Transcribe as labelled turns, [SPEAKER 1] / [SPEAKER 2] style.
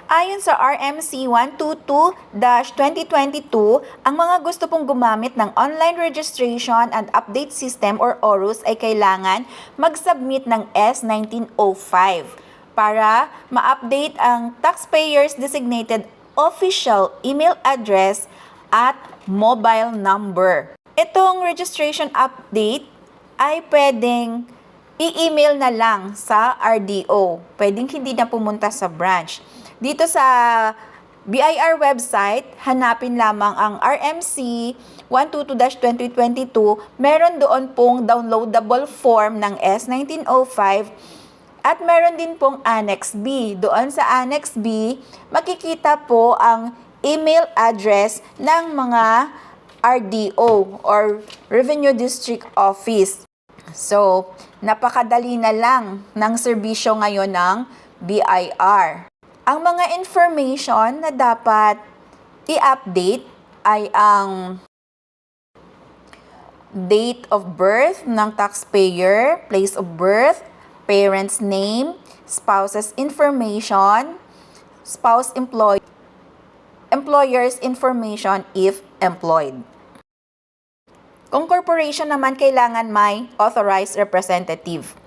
[SPEAKER 1] Ayon sa RMC 122-2022, ang mga gusto pong gumamit ng Online Registration and Update System or ORUS ay kailangan mag-submit ng S1905 para ma-update ang taxpayer's designated official email address at mobile number. Itong registration update ay pwedeng i-email na lang sa RDO. Pwedeng hindi na pumunta sa branch. Dito sa BIR website, hanapin lamang ang RMC 122-2022. Meron doon pong downloadable form ng S1905 at meron din pong Annex B. Doon sa Annex B, makikita po ang email address ng mga RDO or Revenue District Office. So, napakadali na lang ng serbisyo ngayon ng BIR. Ang mga information na dapat i-update ay ang date of birth ng taxpayer, place of birth, parent's name, spouse's information, employer's information if employed. Kung corporation naman, kailangan may authorized representative.